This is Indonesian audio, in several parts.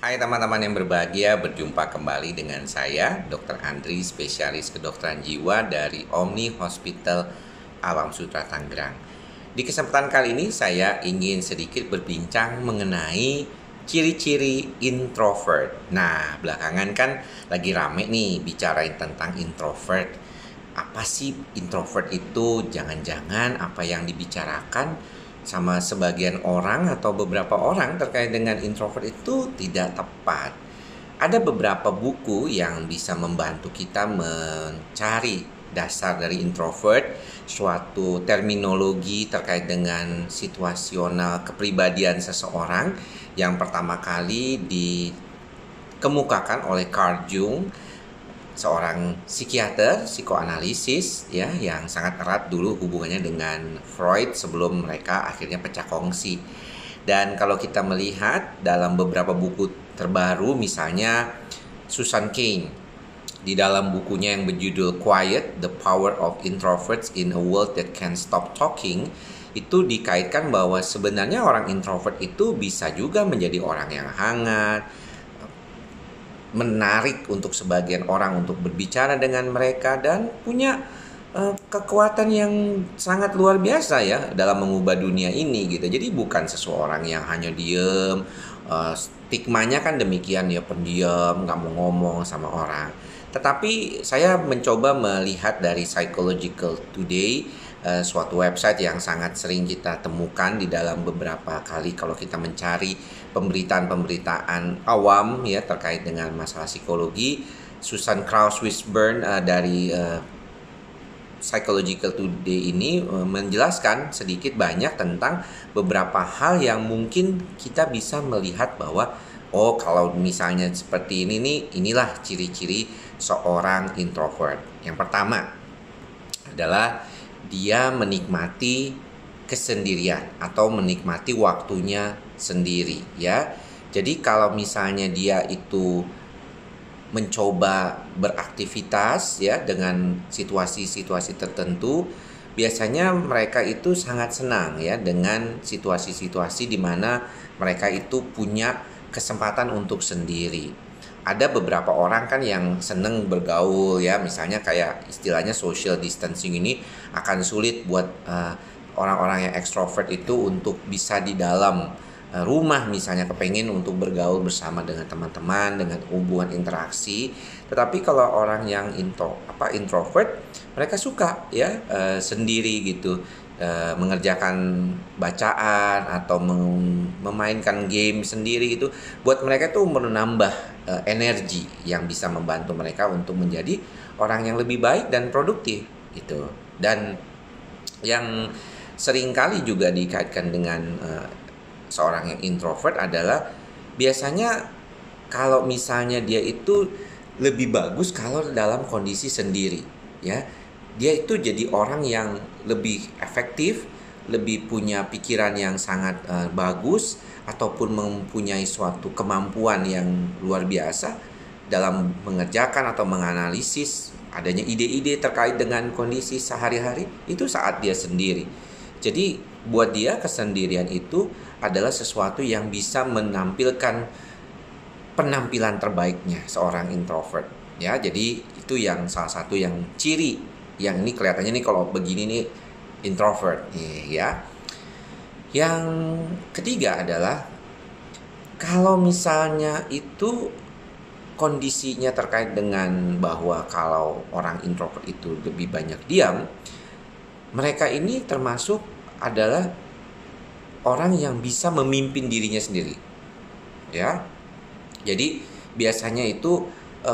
Hai teman-teman yang berbahagia, berjumpa kembali dengan saya, Dr. Andri, spesialis kedokteran jiwa dari Omni Hospital Alam Sutera Tangerang. Di kesempatan kali ini saya ingin sedikit berbincang mengenai ciri-ciri introvert. Nah, belakangan kan lagi rame nih bicarain tentang introvert. Apa sih introvert itu? Jangan-jangan apa yang dibicarakan sama sebagian orang atau beberapa orang terkait dengan introvert itu tidak tepat. Ada beberapa buku yang bisa membantu kita mencari dasar dari introvert, suatu terminologi terkait dengan situasional kepribadian seseorang yang pertama kali dikemukakan oleh Carl Jung, seorang psikiater, psikoanalisis ya yang sangat erat dulu hubungannya dengan Freud sebelum mereka akhirnya pecah kongsi. Dan kalau kita melihat dalam beberapa buku terbaru, misalnya Susan Cain di dalam bukunya yang berjudul Quiet: The Power of Introverts in a World That Can't Stop Talking, itu dikaitkan bahwa sebenarnya orang introvert itu bisa juga menjadi orang yang hangat, menarik untuk sebagian orang untuk berbicara dengan mereka, dan punya kekuatan yang sangat luar biasa ya dalam mengubah dunia ini gitu. Jadi bukan seseorang yang hanya diem, stigmanya kan demikian ya, pendiam, nggak mau ngomong sama orang. Tetapi saya mencoba melihat dari Psychological Today, suatu website yang sangat sering kita temukan di dalam beberapa kali kalau kita mencari pemberitaan-pemberitaan awam ya terkait dengan masalah psikologi. Susan Kraus-Wisburn dari Psychological Today ini menjelaskan sedikit banyak tentang beberapa hal yang mungkin kita bisa melihat bahwa oh, kalau misalnya seperti ini nih, inilah ciri-ciri seorang introvert. Yang pertama adalah dia menikmati kesendirian atau menikmati waktunya sendiri ya. Jadi kalau misalnya dia itu mencoba beraktivitas ya dengan situasi-situasi tertentu, biasanya mereka itu sangat senang ya dengan situasi-situasi di mana mereka itu punya kesempatan untuk sendiri. Ada beberapa orang kan yang seneng bergaul ya, misalnya kayak istilahnya social distancing ini akan sulit buat orang-orang yang ekstrovert itu untuk bisa di dalam rumah misalnya kepengen untuk bergaul bersama dengan teman-teman, dengan hubungan interaksi. Tetapi kalau orang yang introvert, mereka suka ya sendiri gitu, mengerjakan bacaan atau memainkan game sendiri gitu. Buat mereka itu menambah energi yang bisa membantu mereka untuk menjadi orang yang lebih baik dan produktif gitu. Dan yang seringkali juga dikaitkan dengan seorang yang introvert adalah biasanya kalau misalnya dia itu lebih bagus kalau dalam kondisi sendiri ya. Dia itu jadi orang yang lebih efektif, lebih punya pikiran yang sangat bagus, ataupun mempunyai suatu kemampuan yang luar biasa dalam mengerjakan atau menganalisis adanya ide-ide terkait dengan kondisi sehari-hari itu saat dia sendiri. Jadi buat dia kesendirian itu adalah sesuatu yang bisa menampilkan penampilan terbaiknya seorang introvert ya. Jadi itu yang salah satu yang ciri yang ini kelihatannya nih kalau begini nih introvert ya. Yang ketiga adalah kalau misalnya itu kondisinya terkait dengan bahwa kalau orang introvert itu lebih banyak diam, mereka ini termasuk adalah orang yang bisa memimpin dirinya sendiri ya. Jadi biasanya itu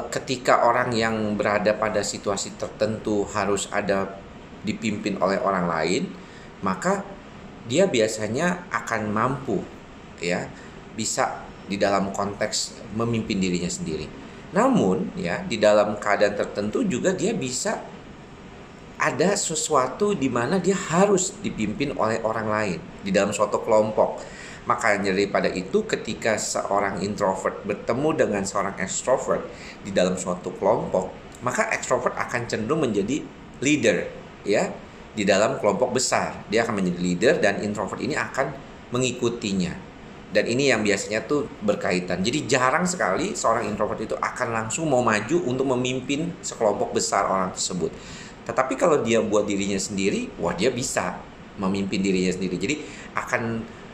ketika orang yang berada pada situasi tertentu harus ada dipimpin oleh orang lain, maka dia biasanya akan mampu ya bisa di dalam konteks memimpin dirinya sendiri. Namun ya di dalam keadaan tertentu juga dia bisa ada sesuatu di mana dia harus dipimpin oleh orang lain di dalam suatu kelompok. Makanya daripada itu ketika seorang introvert bertemu dengan seorang extrovert di dalam suatu kelompok, maka extrovert akan cenderung menjadi leader ya di dalam kelompok besar. Dia akan menjadi leader dan introvert ini akan mengikutinya. Dan ini yang biasanya tuh berkaitan. Jadi jarang sekali seorang introvert itu akan langsung mau maju untuk memimpin sekelompok besar orang tersebut. Tetapi kalau dia buat dirinya sendiri, wah dia bisa memimpin dirinya sendiri. Jadi akan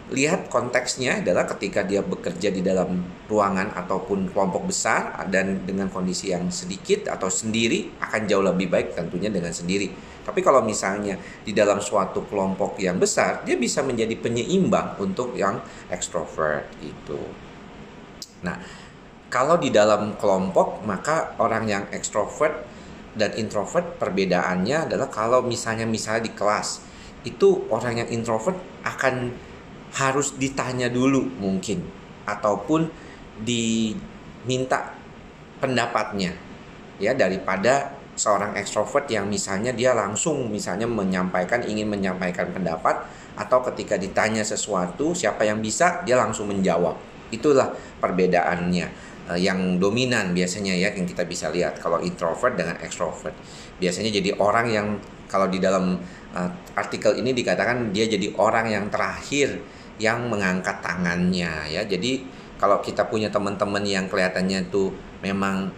lihat konteksnya adalah ketika dia bekerja di dalam ruangan ataupun kelompok besar dan dengan kondisi yang sedikit atau sendiri akan jauh lebih baik tentunya dengan sendiri. Tapi kalau misalnya di dalam suatu kelompok yang besar, dia bisa menjadi penyeimbang untuk yang ekstrovert gitu. Nah, kalau di dalam kelompok maka orang yang ekstrovert dan introvert perbedaannya adalah kalau misalnya di kelas itu orang yang introvert akan harus ditanya dulu mungkin ataupun diminta pendapatnya ya daripada seorang ekstrovert yang misalnya dia langsung ingin menyampaikan pendapat atau ketika ditanya sesuatu siapa yang bisa dia langsung menjawab. Itulah perbedaannya yang dominan biasanya ya yang kita bisa lihat kalau introvert dengan ekstrovert. Biasanya jadi orang yang kalau di dalam artikel ini dikatakan dia jadi orang yang terakhir yang mengangkat tangannya ya. Jadi kalau kita punya teman-teman yang kelihatannya tuh memang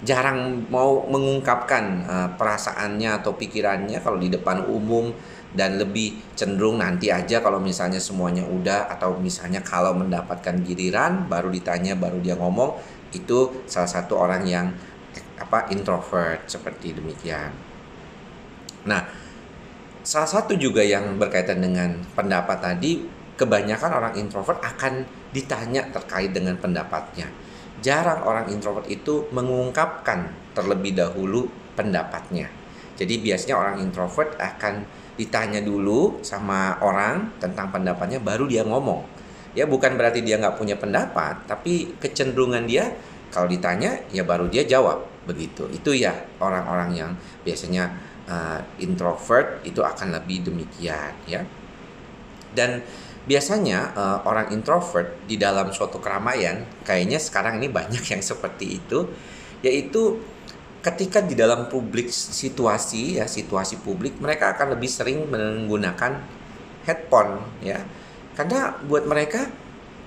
jarang mau mengungkapkan perasaannya atau pikirannya kalau di depan umum dan lebih cenderung nanti aja kalau misalnya semuanya udah atau misalnya kalau mendapatkan giliran baru ditanya baru dia ngomong, itu salah satu orang yang introvert seperti demikian. Nah, salah satu juga yang berkaitan dengan pendapat tadi, kebanyakan orang introvert akan ditanya terkait dengan pendapatnya. Jarang orang introvert itu mengungkapkan terlebih dahulu pendapatnya. Jadi biasanya orang introvert akan ditanya dulu sama orang tentang pendapatnya baru dia ngomong. Ya bukan berarti dia nggak punya pendapat, tapi kecenderungan dia kalau ditanya ya baru dia jawab begitu. Itu ya orang-orang yang biasanya introvert itu akan lebih demikian ya. Dan biasanya orang introvert di dalam suatu keramaian, kayaknya sekarang ini banyak yang seperti itu, yaitu ketika di dalam situasi publik, mereka akan lebih sering menggunakan headphone ya. Karena buat mereka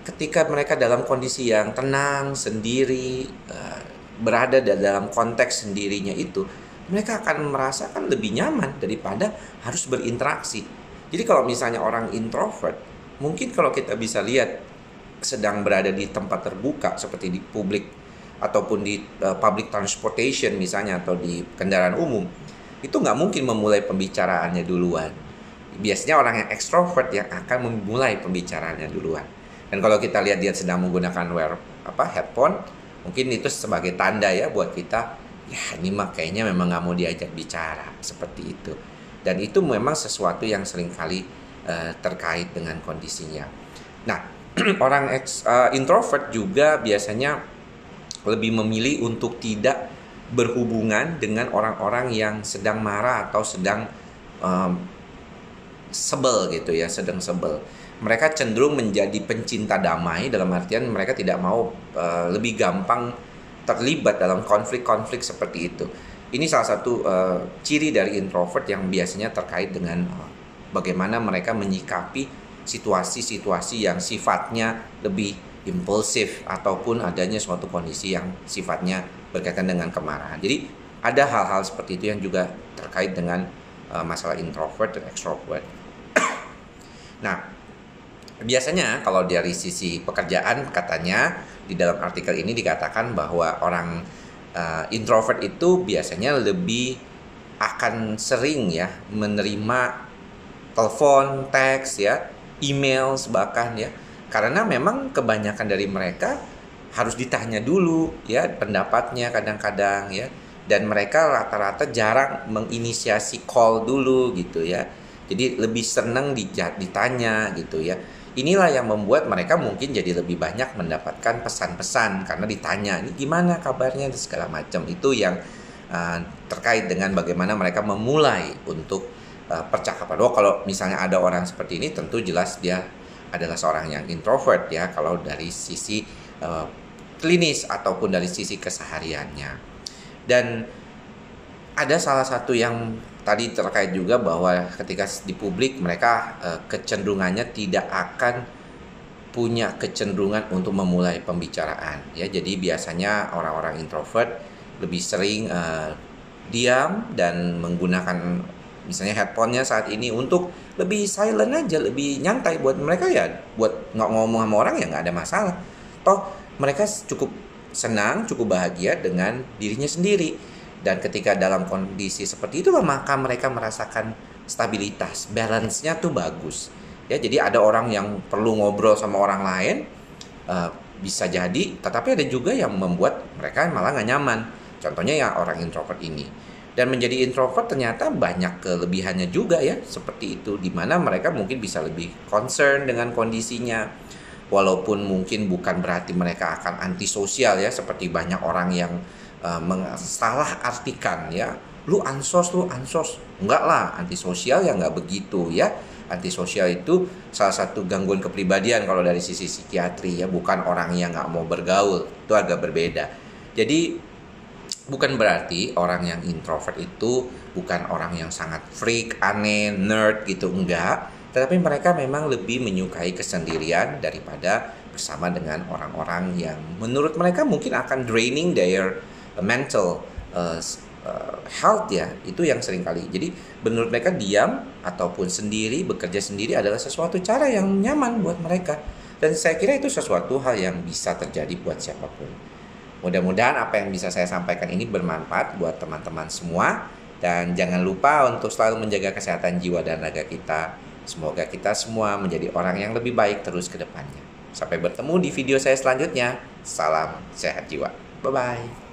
ketika mereka dalam kondisi yang tenang, sendiri, berada dalam konteks sendirinya itu, mereka akan merasakan lebih nyaman daripada harus berinteraksi. Jadi kalau misalnya orang introvert, mungkin kalau kita bisa lihat sedang berada di tempat terbuka seperti di publik ataupun di public transportation misalnya atau di kendaraan umum, itu nggak mungkin memulai pembicaraannya duluan. Biasanya orang yang ekstrovert yang akan memulai pembicaraannya duluan. Dan kalau kita lihat dia sedang menggunakan headphone, mungkin itu sebagai tanda ya buat kita, ya ini mah kayaknya memang nggak mau diajak bicara seperti itu. Dan itu memang sesuatu yang seringkali terkait dengan kondisinya. Nah, orang introvert juga biasanya lebih memilih untuk tidak berhubungan dengan orang-orang yang sedang marah atau sedang sebel gitu ya, sedang sebel. Mereka cenderung menjadi pencinta damai dalam artian mereka tidak mau lebih gampang terlibat dalam konflik-konflik seperti itu. Ini salah satu ciri dari introvert yang biasanya terkait dengan bagaimana mereka menyikapi situasi-situasi yang sifatnya lebih impulsif ataupun adanya suatu kondisi yang sifatnya berkaitan dengan kemarahan. Jadi ada hal-hal seperti itu yang juga terkait dengan masalah introvert dan extrovert. Nah, biasanya kalau dari sisi pekerjaan katanya di dalam artikel ini dikatakan bahwa orang introvert itu biasanya lebih akan sering ya menerima telepon, teks ya, email bahkan ya. Karena memang kebanyakan dari mereka harus ditanya dulu ya pendapatnya kadang-kadang ya. Dan mereka rata-rata jarang menginisiasi call dulu gitu ya. Jadi lebih senang ditanya gitu ya. Inilah yang membuat mereka mungkin jadi lebih banyak mendapatkan pesan-pesan karena ditanya, ini gimana kabarnya dan segala macam. Itu yang terkait dengan bagaimana mereka memulai untuk percakapan. Kalau misalnya ada orang seperti ini tentu jelas dia adalah seorang yang introvert ya kalau dari sisi klinis ataupun dari sisi kesehariannya. Dan ada salah satu yang tadi terkait juga bahwa ketika di publik mereka kecenderungannya tidak akan punya kecenderungan untuk memulai pembicaraan ya. Jadi biasanya orang-orang introvert lebih sering diam dan menggunakan misalnya headphone-nya saat ini untuk lebih silent aja, lebih nyantai. Buat mereka ya, buat nggak ngomong sama orang ya nggak ada masalah. Toh mereka cukup senang, cukup bahagia dengan dirinya sendiri. Dan ketika dalam kondisi seperti itu maka mereka merasakan stabilitas, balance-nya tuh bagus. Ya, jadi ada orang yang perlu ngobrol sama orang lain, eh, bisa jadi, tetapi ada juga yang membuat mereka malah nggak nyaman. Contohnya ya orang introvert ini. Dan menjadi introvert ternyata banyak kelebihannya juga ya, seperti itu, di mana mereka mungkin bisa lebih concern dengan kondisinya. Walaupun mungkin bukan berarti mereka akan antisosial ya, seperti banyak orang yang salah artikan ya, lu ansos, enggak lah, antisosial ya nggak begitu ya. Antisosial itu salah satu gangguan kepribadian kalau dari sisi psikiatri ya, bukan orang yang nggak mau bergaul, itu agak berbeda. Jadi bukan berarti orang yang introvert itu bukan orang yang sangat freak, aneh, nerd gitu, enggak. Tetapi mereka memang lebih menyukai kesendirian daripada bersama dengan orang-orang yang menurut mereka mungkin akan draining their mental health ya. Itu yang sering kali. Jadi menurut mereka diam ataupun sendiri, bekerja sendiri adalah sesuatu cara yang nyaman buat mereka. Dan saya kira itu sesuatu hal yang bisa terjadi buat siapapun. Mudah-mudahan apa yang bisa saya sampaikan ini bermanfaat buat teman-teman semua. Dan jangan lupa untuk selalu menjaga kesehatan jiwa dan raga kita. Semoga kita semua menjadi orang yang lebih baik terus ke depannya. Sampai bertemu di video saya selanjutnya. Salam sehat jiwa. Bye-bye.